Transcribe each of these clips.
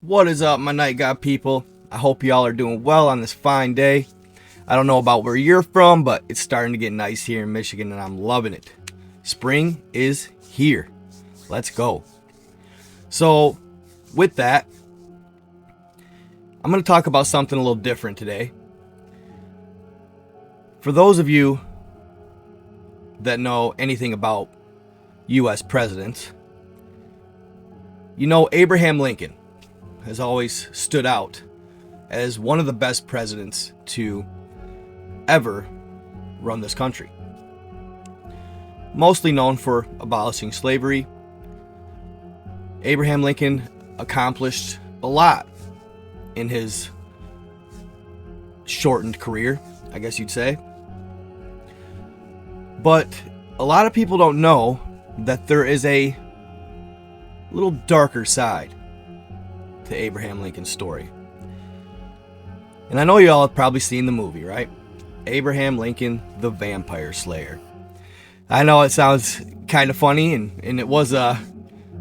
What is up, my night god people? I hope y'all are doing well on this fine day. I don't know about where you're from, but it's starting to get nice here in Michigan and I'm loving it. Spring is here. Let's go. So, with that, I'm going to talk about something a little different today. For those of you that know anything about U.S. presidents, you know Abraham Lincoln has always stood out as one of the best presidents to ever run this country. Mostly known for abolishing slavery, Abraham Lincoln accomplished a lot in his shortened career, I guess you'd say. But a lot of people don't know that there is a little darker side to Abraham Lincoln's story. And I know you all have probably seen the movie, right? Abraham Lincoln, the Vampire Slayer. I know it sounds kind of funny, and it was, I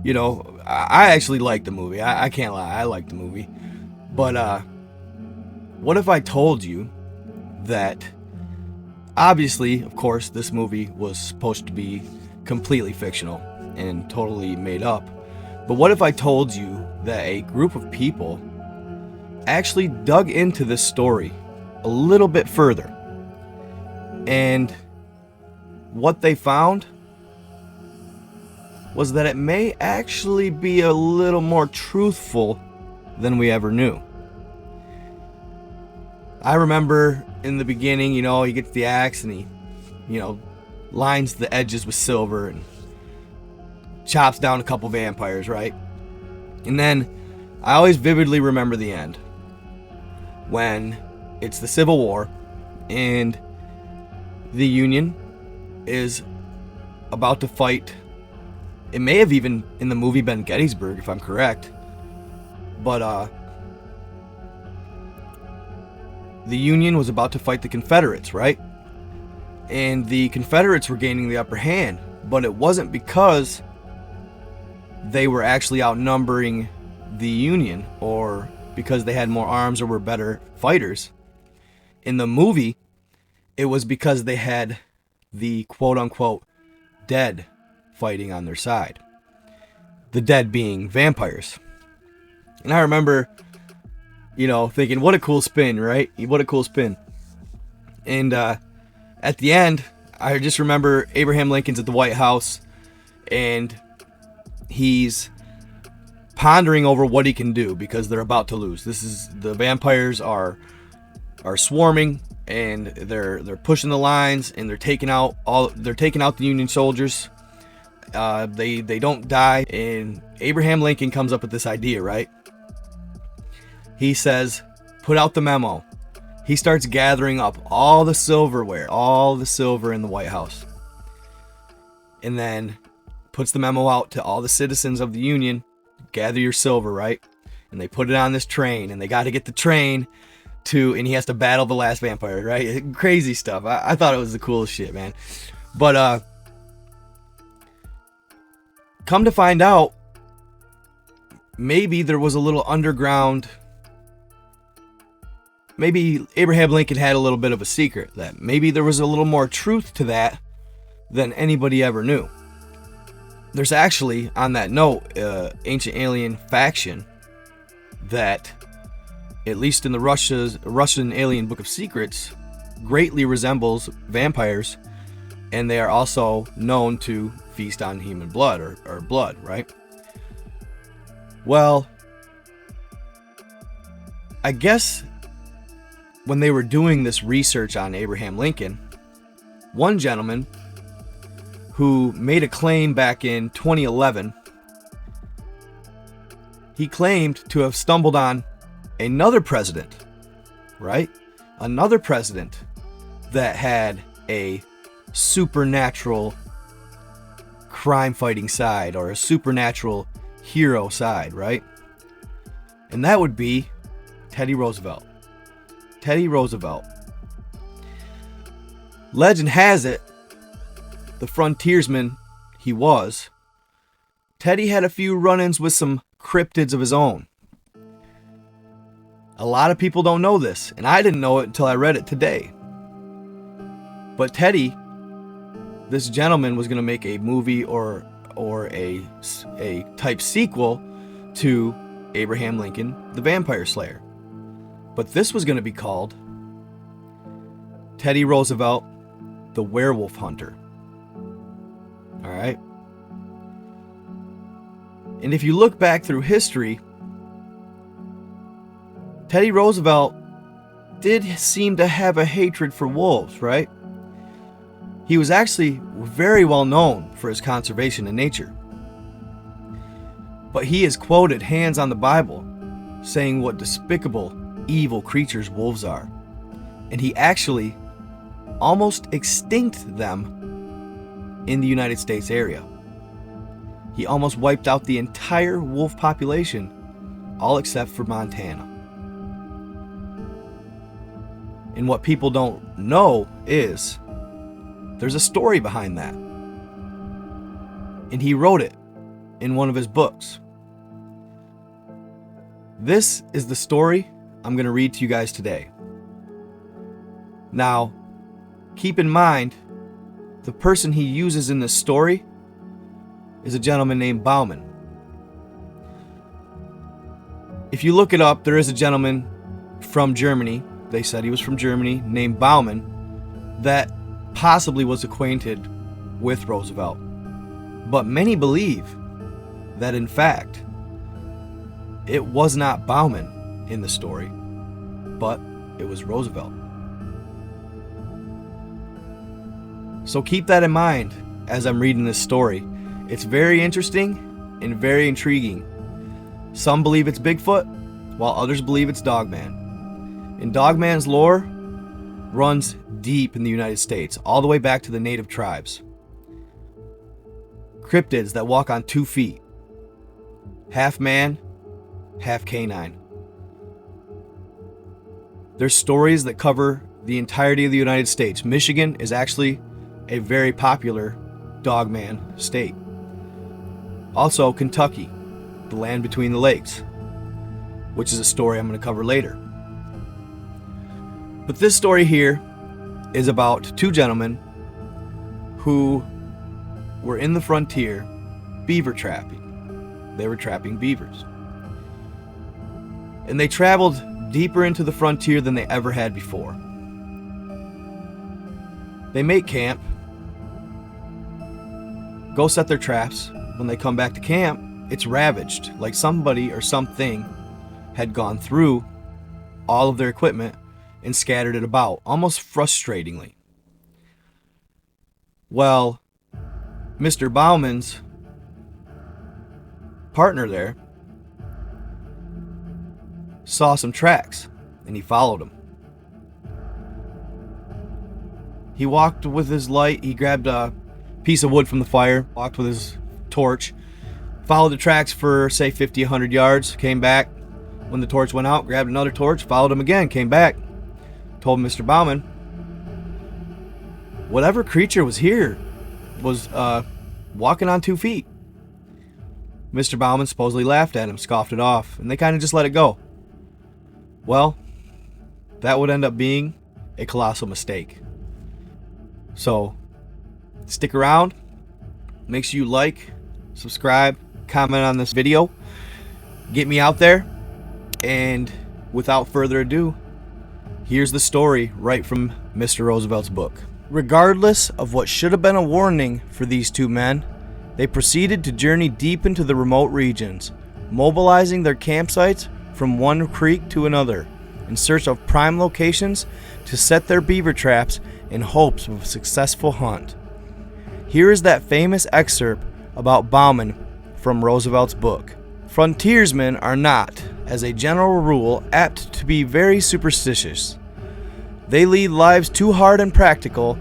actually liked the movie. I can't lie, I liked the movie. But, what if I told you that, obviously, of course, this movie was supposed to be completely fictional and totally made up. But what if I told you that a group of people actually dug into this story a little bit further? And what they found was that it may actually be a little more truthful than we ever knew. I remember in the beginning, he gets the axe and he, lines the edges with silver and chops down a couple vampires, right? And then I always vividly remember the end when it's the Civil War and the Union is about to fight. It may have even in the movie been Gettysburg, if I'm correct. But the Union was about to fight the Confederates, right? And the Confederates were gaining the upper hand, but it wasn't because they were actually outnumbering the Union or because they had more arms or were better fighters. In the movie, it was because they had the quote-unquote dead fighting on their side. The dead being vampires. And I remember, thinking, what a cool spin, right? What a cool spin. And at the end, I just remember Abraham Lincoln's at the White House, and he's pondering over what he can do because they're about to lose. The vampires are swarming, and they're pushing the lines, and they're taking out the Union soldiers. They don't die, and Abraham Lincoln comes up with this idea, right? He says, put out the memo. He starts gathering up all the silverware, all the silver in the White House. And then puts the memo out to all the citizens of the Union, gather your silver, right? And they put it on this train, and they got to get the train and he has to battle the last vampire, right? Crazy stuff. I thought it was the coolest shit, man. But, come to find out, maybe there was a little underground. Maybe Abraham Lincoln had a little bit of a secret, that maybe there was a little more truth to that than anybody ever knew. There's actually, on that note, ancient alien faction that, at least in the Russian Alien Book of Secrets, greatly resembles vampires, and they are also known to feast on human blood, or blood, right? Well, I guess when they were doing this research on Abraham Lincoln, one gentleman who made a claim back in 2011, he claimed to have stumbled on another president, right? Another president that had a supernatural crime-fighting side, or a supernatural hero side, right? And that would be Teddy Roosevelt. Teddy Roosevelt. Legend has it, the frontiersman he was, Teddy had a few run-ins with some cryptids of his own. A lot of people don't know this, and I didn't know it until I read it today. But Teddy, this gentleman, was going to make a movie or a type sequel to Abraham Lincoln, the Vampire Slayer. But this was going to be called Teddy Roosevelt, the Werewolf Hunter. All right. And if you look back through history, Teddy Roosevelt did seem to have a hatred for wolves, right? He was actually very well known for his conservation in nature. But he is quoted hands on the Bible saying what despicable, evil creatures wolves are. And he actually almost extinct them in the United States area. He almost wiped out the entire wolf population, all except for Montana. And what people don't know is there's a story behind that. And he wrote it in one of his books. This is the story I'm going to read to you guys today. Now, keep in mind, the person he uses in this story is a gentleman named Bauman. If you look it up, there is a gentleman from Germany, they said he was from Germany, named Bauman, that possibly was acquainted with Roosevelt. But many believe that in fact, it was not Bauman in the story, but it was Roosevelt. So keep that in mind as I'm reading this story. It's very interesting and very intriguing. Some believe it's Bigfoot, while others believe it's Dogman. And Dogman's lore runs deep in the United States, all the way back to the native tribes. Cryptids that walk on 2 feet, half man, half canine. There's stories that cover the entirety of the United States. Michigan is actually a very popular Dogman state. Also, Kentucky, the land between the lakes, which is a story I'm going to cover later. But this story here is about 2 gentlemen who were in the frontier beaver trapping. They were trapping beavers. And they traveled deeper into the frontier than they ever had before. They make camp, go set their traps. When they come back to camp, it's ravaged, like somebody or something had gone through all of their equipment and scattered it about, almost frustratingly. Well, Mr. Bauman's partner there saw some tracks, and he followed them. He walked with his light, he grabbed a piece of wood from the fire, walked with his torch, followed the tracks for, say, 50, 100 yards, came back. When the torch went out, grabbed another torch, followed him again, came back, told Mr. Bauman, whatever creature was here was walking on 2 feet. Mr. Bauman supposedly laughed at him, scoffed it off, and they kind of just let it go. Well, that would end up being a colossal mistake. So, stick around. Make sure you like, subscribe, comment on this video. Get me out there. And without further ado, here's the story right from Mr. Roosevelt's book. Regardless of what should have been a warning for these 2 men, they proceeded to journey deep into the remote regions, mobilizing their campsites from one creek to another in search of prime locations to set their beaver traps in hopes of a successful hunt. Here is that famous excerpt about Bauman from Roosevelt's book. Frontiersmen are not, as a general rule, apt to be very superstitious. They lead lives too hard and practical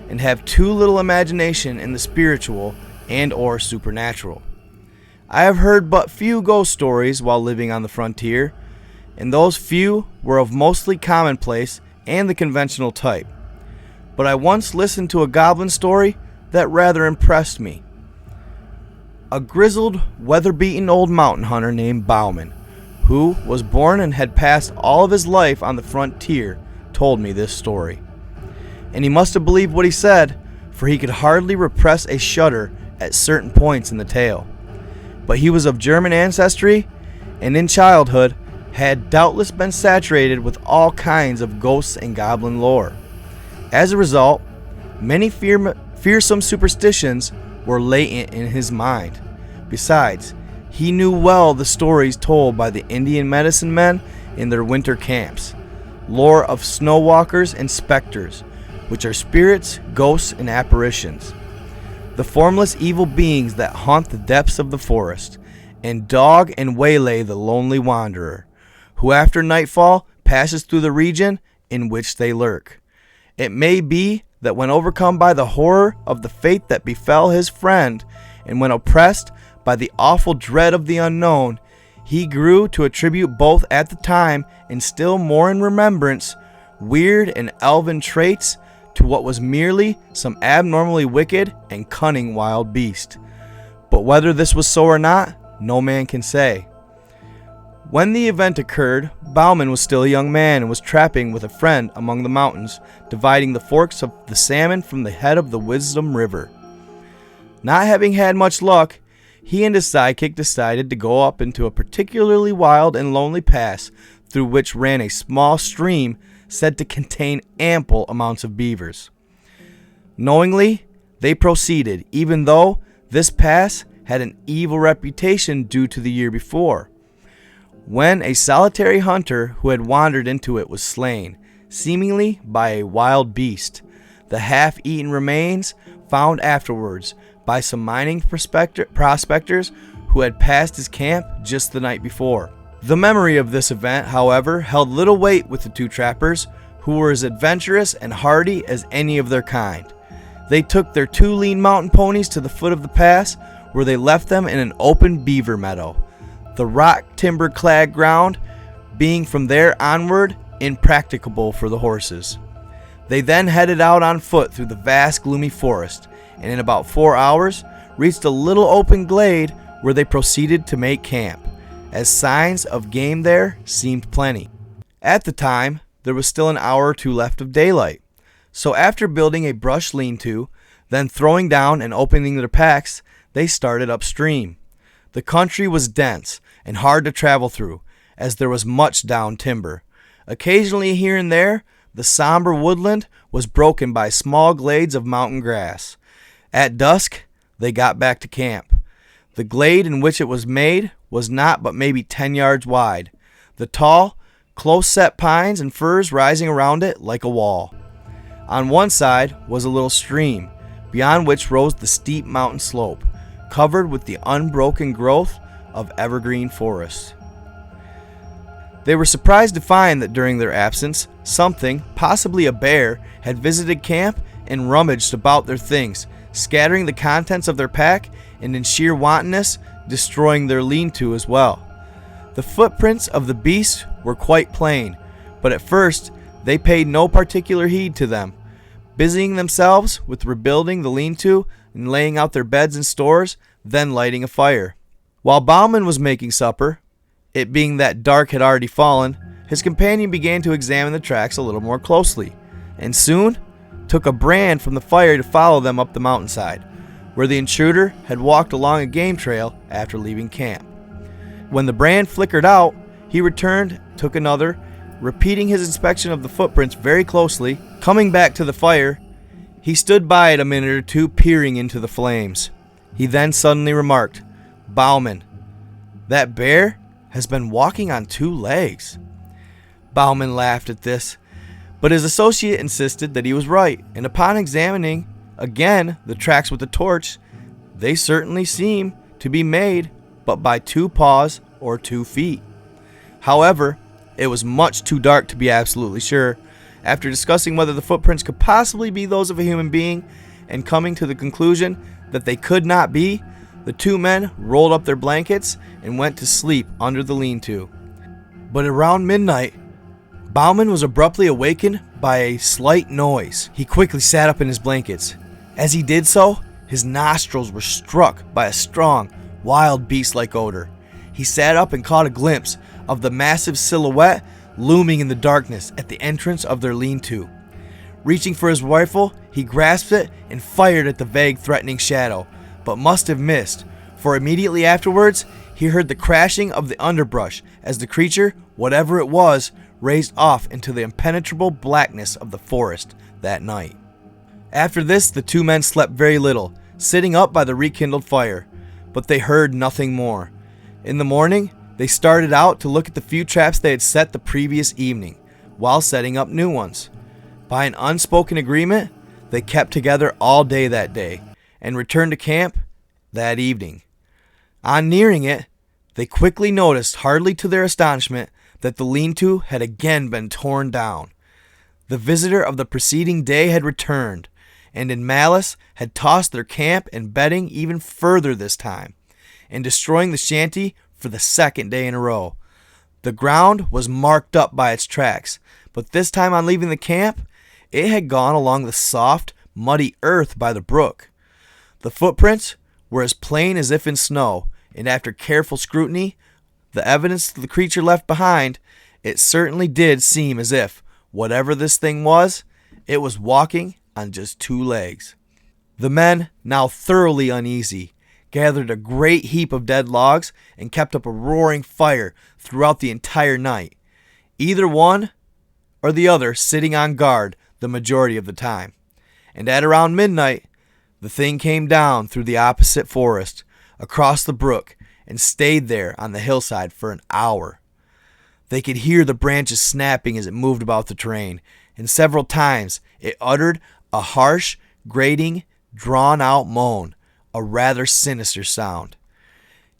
and have too little imagination in the spiritual and or supernatural. I have heard but few ghost stories while living on the frontier, and those few were of mostly commonplace and the conventional type. But I once listened to a goblin story that rather impressed me. A grizzled, weather-beaten old mountain hunter named Bauman who was born and had passed all of his life on the frontier, told me this story. And he must have believed what he said, for he could hardly repress a shudder at certain points in the tale. But he was of German ancestry, and in childhood had doubtless been saturated with all kinds of ghosts and goblin lore. As a result, many fearsome superstitions were latent in his mind. Besides, he knew well the stories told by the Indian medicine men in their winter camps, lore of snow walkers and specters, which are spirits, ghosts, and apparitions, the formless evil beings that haunt the depths of the forest, and dog and waylay the lonely wanderer, who after nightfall passes through the region in which they lurk. It may be that when overcome by the horror of the fate that befell his friend, and when oppressed by the awful dread of the unknown, he grew to attribute both at the time and still more in remembrance weird and elven traits to what was merely some abnormally wicked and cunning wild beast. But whether this was so or not, no man can say. When the event occurred, Bauman was still a young man and was trapping with a friend among the mountains, dividing the forks of the salmon from the head of the Wisdom River. Not having had much luck, he and his sidekick decided to go up into a particularly wild and lonely pass through which ran a small stream said to contain ample amounts of beavers. Knowingly, they proceeded, even though this pass had an evil reputation due to the year before, when a solitary hunter who had wandered into it was slain, seemingly by a wild beast, the half-eaten remains found afterwards by some mining prospectors who had passed his camp just the night before. The memory of this event, however, held little weight with the two trappers, who were as adventurous and hardy as any of their kind. They took their two lean mountain ponies to the foot of the pass, where they left them in an open beaver meadow, the rock timber-clad ground being from there onward impracticable for the horses. They then headed out on foot through the vast gloomy forest, and in about 4 hours reached a little open glade where they proceeded to make camp, as signs of game there seemed plenty. At the time, there was still an hour or two left of daylight, so after building a brush lean-to, then throwing down and opening their packs, they started upstream. The country was dense and hard to travel through, as there was much down timber. Occasionally here and there, the somber woodland was broken by small glades of mountain grass. At dusk, they got back to camp. The glade in which it was made was not but maybe 10 yards wide, the tall, close-set pines and firs rising around it like a wall. On one side was a little stream, beyond which rose the steep mountain slope, covered with the unbroken growth of evergreen forest. They were surprised to find that during their absence, something, possibly a bear, had visited camp and rummaged about their things, scattering the contents of their pack and in sheer wantonness destroying their lean-to as well. The footprints of the beast were quite plain, but at first they paid no particular heed to them, busying themselves with rebuilding the lean-to and laying out their beds and stores, then lighting a fire. While Bauman was making supper, it being that dark had already fallen, his companion began to examine the tracks a little more closely, and soon took a brand from the fire to follow them up the mountainside, where the intruder had walked along a game trail after leaving camp. When the brand flickered out, he returned, took another, repeating his inspection of the footprints very closely. Coming back to the fire, he stood by it a minute or two, peering into the flames. He then suddenly remarked, "Bauman, that bear has been walking on 2 legs." Bauman laughed at this, but his associate insisted that he was right, and upon examining again the tracks with the torch, they certainly seemed to be made but by 2 paws or 2 feet. However, it was much too dark to be absolutely sure. After discussing whether the footprints could possibly be those of a human being, and coming to the conclusion that they could not be, the 2 men rolled up their blankets and went to sleep under the lean-to. But around midnight, Bauman was abruptly awakened by a slight noise. He quickly sat up in his blankets. As he did so, his nostrils were struck by a strong, wild beast-like odor. He sat up and caught a glimpse of the massive silhouette looming in the darkness at the entrance of their lean-to. Reaching for his rifle, he grasped it and fired at the vague, threatening shadow, but must have missed, for immediately afterwards, he heard the crashing of the underbrush as the creature, whatever it was, raced off into the impenetrable blackness of the forest that night. After this, the two men slept very little, sitting up by the rekindled fire, but they heard nothing more. In the morning, they started out to look at the few traps they had set the previous evening, while setting up new ones. By an unspoken agreement, they kept together all day that day, and returned to camp that evening. On nearing it, they quickly noticed, hardly to their astonishment, that the lean-to had again been torn down. The visitor of the preceding day had returned, and in malice had tossed their camp and bedding even further this time, and destroying the shanty for the second day in a row. The ground was marked up by its tracks, but this time on leaving the camp, it had gone along the soft, muddy earth by the brook. The footprints were as plain as if in snow, and after careful scrutiny, the evidence of the creature left behind, it certainly did seem as if, whatever this thing was, it was walking on just two legs. The men, now thoroughly uneasy, gathered a great heap of dead logs and kept up a roaring fire throughout the entire night, either one or the other sitting on guard the majority of the time. And at around midnight, the thing came down through the opposite forest, across the brook, and stayed there on the hillside for an hour. They could hear the branches snapping as it moved about the terrain, and several times it uttered a harsh, grating, drawn-out moan, a rather sinister sound.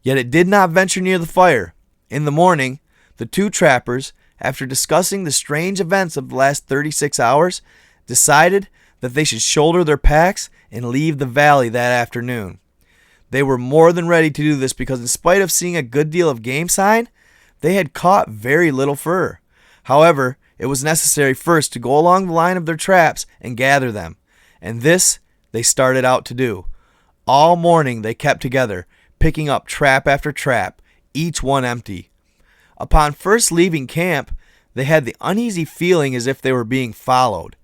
Yet it did not venture near the fire. In the morning, the two trappers, after discussing the strange events of the last 36 hours, decided that they should shoulder their packs and leave the valley that afternoon. They were more than ready to do this because in spite of seeing a good deal of game sign, they had caught very little fur. However, it was necessary first to go along the line of their traps and gather them, and this they started out to do. All morning they kept together, picking up trap after trap, each one empty. Upon first leaving camp, they had the uneasy feeling as if they were being followed.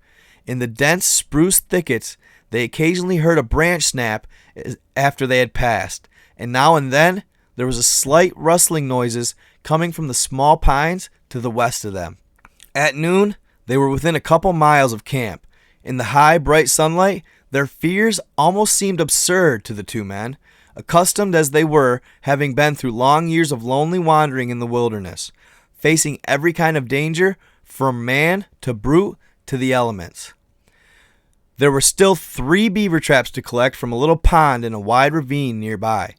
In the dense spruce thickets, they occasionally heard a branch snap after they had passed, and now and then there was a slight rustling noises coming from the small pines to the west of them. At noon, they were within a couple miles of camp. In the high, bright sunlight, their fears almost seemed absurd to the two men, accustomed as they were, having been through long years of lonely wandering in the wilderness, facing every kind of danger, from man to brute to the elements. There were still 3 beaver traps to collect from a little pond in a wide ravine nearby.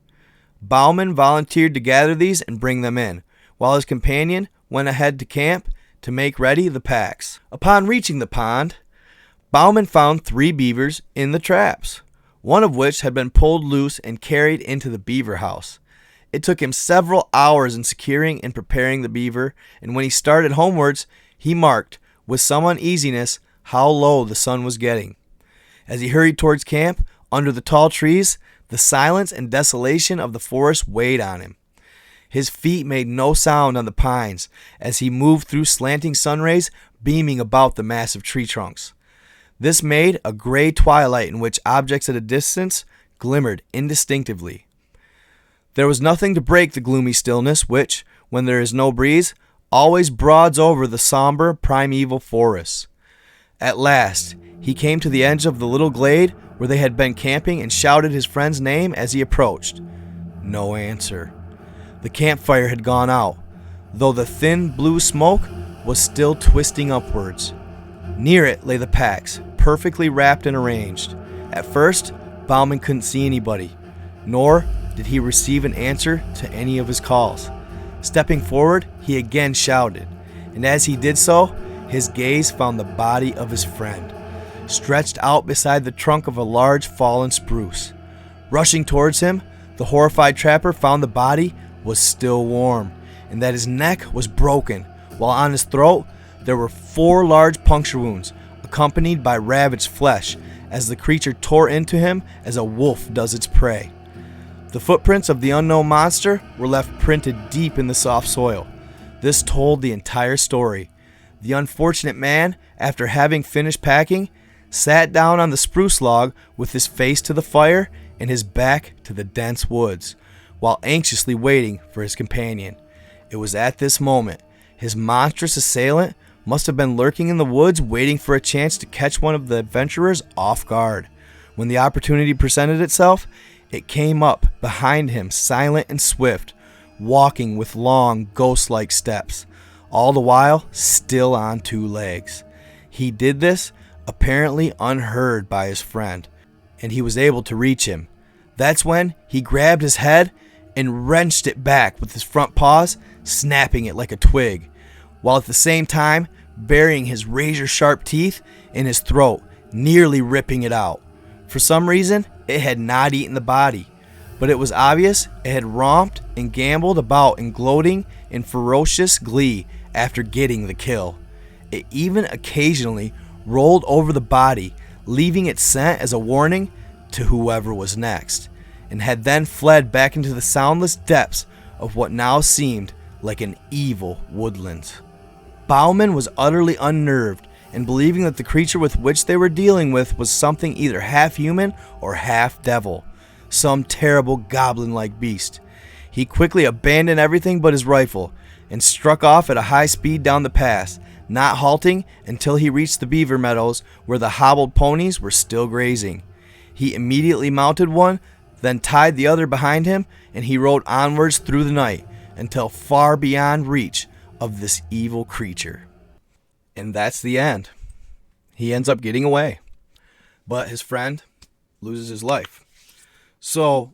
Bauman volunteered to gather these and bring them in, while his companion went ahead to camp to make ready the packs. Upon reaching the pond, Bauman found 3 beavers in the traps, one of which had been pulled loose and carried into the beaver house. It took him several hours in securing and preparing the beaver, and when he started homewards, he marked, with some uneasiness, how low the sun was getting. As he hurried towards camp, under the tall trees, the silence and desolation of the forest weighed on him. His feet made no sound on the pines as he moved through slanting sun rays beaming about the massive tree trunks. This made a gray twilight in which objects at a distance glimmered indistinctively. There was nothing to break the gloomy stillness which, when there is no breeze, always broods over the somber primeval forests. At last, he came to the edge of the little glade where they had been camping and shouted his friend's name as he approached. No answer. The campfire had gone out, though the thin blue smoke was still twisting upwards. Near it lay the packs, perfectly wrapped and arranged. At first, Bauman couldn't see anybody, nor did he receive an answer to any of his calls. Stepping forward, he again shouted, and as he did so, his gaze found the body of his friend, stretched out beside the trunk of a large fallen spruce. Rushing towards him, the horrified trapper found the body was still warm, and that his neck was broken, while on his throat there were 4 large puncture wounds, accompanied by ravaged flesh, as the creature tore into him as a wolf does its prey. The footprints of the unknown monster were left printed deep in the soft soil. This told the entire story. The unfortunate man, after having finished packing, sat down on the spruce log with his face to the fire and his back to the dense woods, while anxiously waiting for his companion. It was at this moment his monstrous assailant must have been lurking in the woods waiting for a chance to catch one of the adventurers off guard. When the opportunity presented itself, it came up behind him, silent and swift, walking with long, ghost-like steps, all the while still on two legs. He did this apparently unheard by his friend, and he was able to reach him. That's when he grabbed his head and wrenched it back with his front paws, snapping it like a twig, while at the same time burying his razor-sharp teeth in his throat, nearly ripping it out. For some reason, it had not eaten the body, but it was obvious it had romped and gambled about in gloating and ferocious glee after getting the kill. It even occasionally rolled over the body, leaving its scent as a warning to whoever was next, and had then fled back into the soundless depths of what now seemed like an evil woodlands. Bauman was utterly unnerved, and believing that the creature with which they were dealing with was something either half human or half devil, some terrible goblin-like beast. He quickly abandoned everything but his rifle and struck off at a high speed down the pass, not halting until he reached the beaver meadows where the hobbled ponies were still grazing. He immediately mounted one, then tied the other behind him, and he rode onwards through the night until far beyond reach of this evil creature. And that's the end. He ends up getting away, but his friend loses his life. So,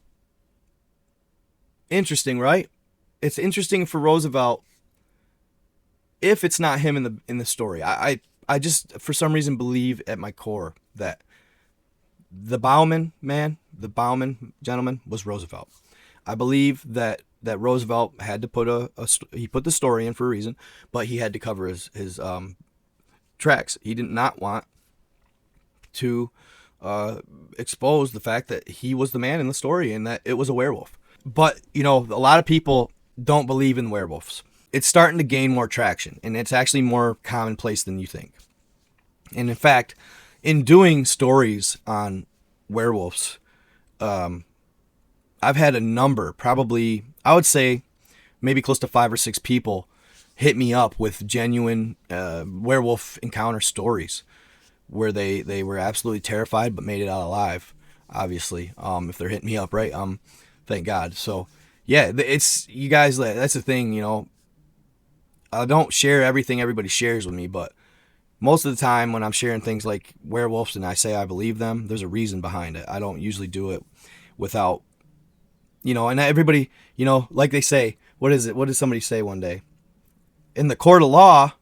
interesting, right? It's interesting for Roosevelt if it's not him in the story. I just, for some reason, believe at my core that the Bauman gentleman was Roosevelt. I believe that Roosevelt had to put he put the story in for a reason, but he had to cover his tracks. He did not want to expose the fact that he was the man in the story and that it was a werewolf. But, a lot of people don't believe in werewolves. It's starting to gain more traction, and it's actually more commonplace than you think. And in fact, in doing stories on werewolves, I've had a number, probably, I would say maybe close to 5 or 6 people hit me up with genuine werewolf encounter stories where they were absolutely terrified but made it out alive, obviously, if they're hitting me up, right? Thank God. So, yeah, it's, you guys, that's the thing, I don't share everything everybody shares with me, but most of the time when I'm sharing things like werewolves and I say I believe them, there's a reason behind it. I don't usually do it without, and everybody, like they say, what is it? What did somebody say one day? In the court of law,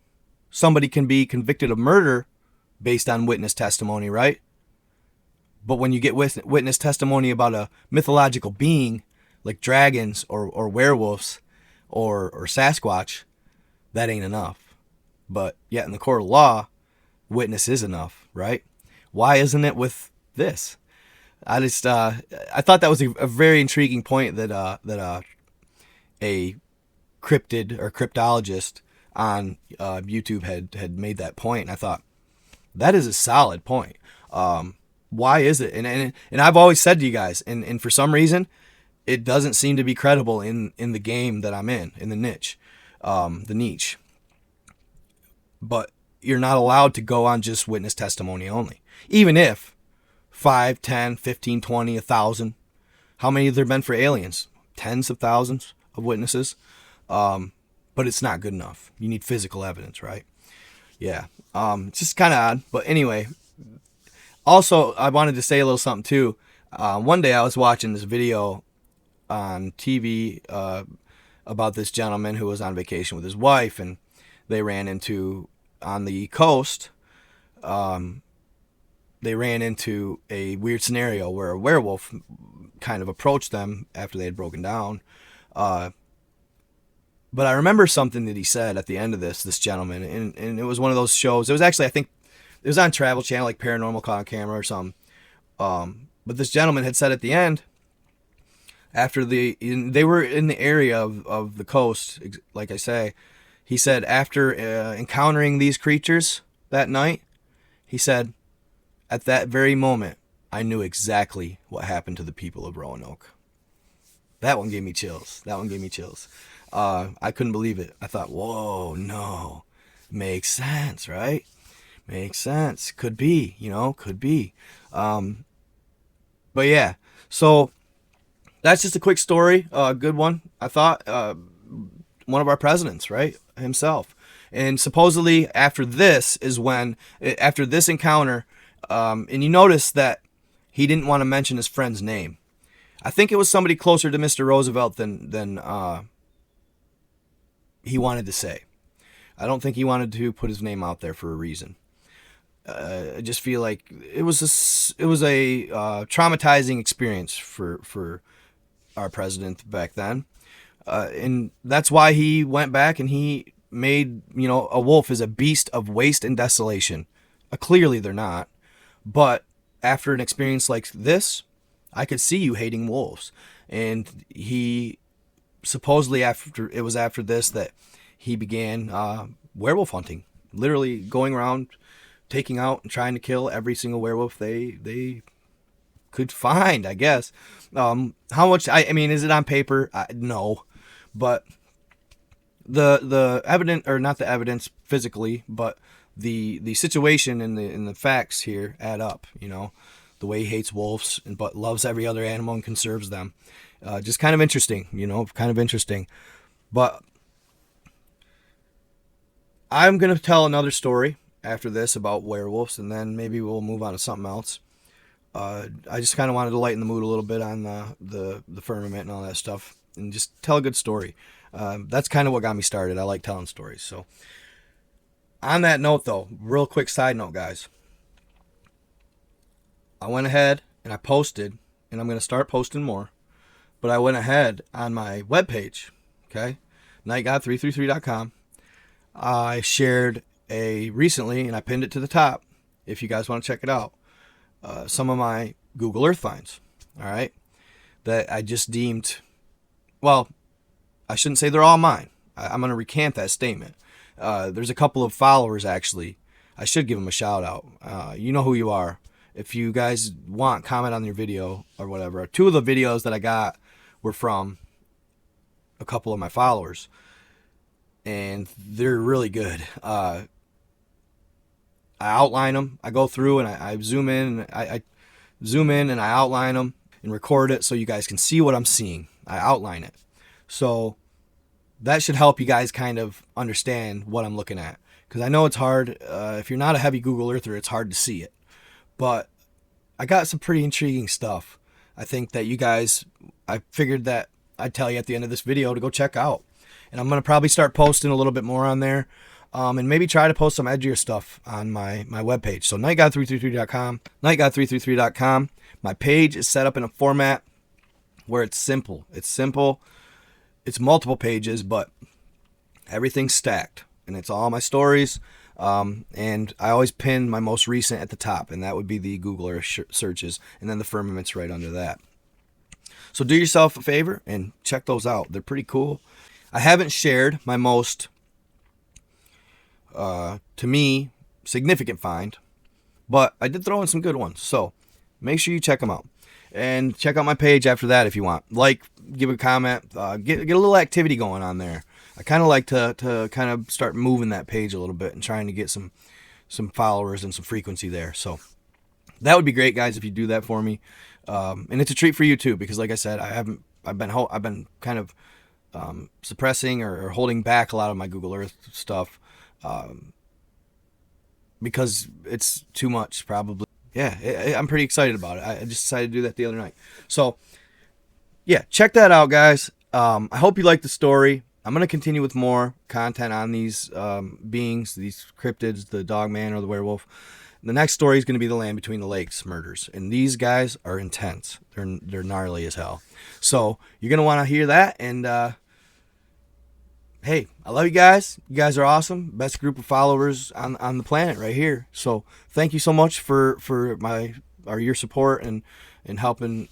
somebody can be convicted of murder based on witness testimony, right? But when you get witness testimony about a mythological being like dragons or werewolves or Sasquatch, that ain't enough. But yet in the court of law, witness is enough, right? Why isn't it with this? I just I thought that was a very intriguing point that a cryptid or cryptologist on YouTube had made that point, and I thought that is a solid point. Why is it? And I've always said to you guys, and for some reason, it doesn't seem to be credible in the game that I'm in the niche, the niche. But you're not allowed to go on just witness testimony only, even if 5, 10, 15, 20, 1,000. How many have there been for aliens? Tens of thousands of witnesses. But it's not good enough. You need physical evidence, right? Yeah. It's just kind of odd. But anyway, also, I wanted to say a little something too. One day I was watching this video on TV about this gentleman who was on vacation with his wife, and they ran into, on the coast, they ran into a weird scenario where a werewolf kind of approached them after they had broken down. But I remember something that he said at the end of this gentleman, and it was one of those shows. It was actually, I think, it was on Travel Channel, like Paranormal Caught on Camera or something. But this gentleman had said at the end, after they were in the area of the coast, like I say, He said after encountering these creatures that night, he said, at that very moment, I knew exactly what happened to the people of Roanoke. That one gave me chills. I couldn't believe it. I thought, whoa, no. Makes sense, right? Makes sense. Could be, could be. But yeah, so that's just a quick story. Good one. I thought one of our presidents, right? Himself. And supposedly after this encounter, and you notice that he didn't want to mention his friend's name. I think it was somebody closer to Mr. Roosevelt than he wanted to say. I don't think he wanted to put his name out there for a reason. I just feel like it was a traumatizing experience for our president back then, and that's why he went back and he made a wolf is a beast of waste and desolation. Clearly they're not, but after an experience like this, I could see you hating wolves, and he supposedly after this that he began werewolf hunting, literally going around taking out and trying to kill every single werewolf they could find, I guess. How much, I mean, is it on paper? No. But the evidence, or not the evidence physically, but the situation and the facts here add up, the way he hates wolves but loves every other animal and conserves them. Just kind of interesting, But I'm going to tell another story after this about werewolves, and then maybe we'll move on to something else. I just kind of wanted to lighten the mood a little bit on the firmament and all that stuff, and just tell a good story. That's kind of what got me started. I like telling stories. So on that note, though, real quick side note, guys. I went ahead and I posted, and I'm going to start posting more, but I went ahead on my webpage, okay, nightgod333.com. I shared recently, and I pinned it to the top if you guys want to check it out, some of my Google Earth finds, all right, that I just deemed, well, I shouldn't say they're all mine. I'm going to recant that statement. There's a couple of followers, actually. I should give them a shout out. You know who you are. If you guys want, comment on your video or whatever. 2 of the videos that I got were from a couple of my followers, and they're really good. I outline them. I go through and I zoom in. And I zoom in and I outline them and record it so you guys can see what I'm seeing. I outline it. So that should help you guys kind of understand what I'm looking at. Because I know it's hard. If you're not a heavy Google Earther, it's hard to see it. But I got some pretty intriguing stuff. I think that you guys, I figured that I'd tell you at the end of this video to go check out. And I'm going to probably start posting a little bit more on there. And maybe try to post some edgier stuff on my webpage. So nightgod333.com, nightgod333.com. My page is set up in a format where it's simple. It's multiple pages, but everything's stacked. And it's all my stories. And I always pin my most recent at the top, and that would be the Google Earth searches, and then the firmament's right under that. So do yourself a favor and check those out. They're pretty cool. I haven't shared my most, to me, significant find, but I did throw in some good ones. So make sure you check them out. And check out my page after that if you want. Like, give a comment, get a little activity going on there. I kind of like to kind of start moving that page a little bit and trying to get some followers and some frequency there. So that would be great, guys, if you do that for me. And it's a treat for you too, because like I said, I've been kind of suppressing or holding back a lot of my Google Earth stuff because it's too much, probably. Yeah, I'm pretty excited about it. I just decided to do that the other night. So yeah, check that out, guys. I hope you liked the story. I'm going to continue with more content on these beings, these cryptids, the dogman or the werewolf. The next story is going to be the Land Between the Lakes murders. And these guys are intense. They're gnarly as hell. So you're going to want to hear that. And hey, I love you guys. You guys are awesome. Best group of followers on the planet right here. So thank you so much for your support and helping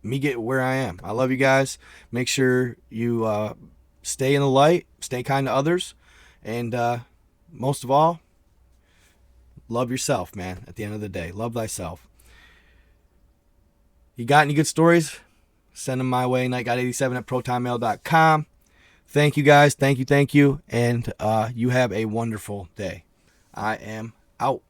me get where I am. I love you guys. Make sure you stay in the light, stay kind to others, and most of all, love yourself, man. At the end of the day, love thyself. You got any good stories? Send them my way, nightguy87@protonmail.com. Thank you guys. Thank you. And you have a wonderful day. I am out.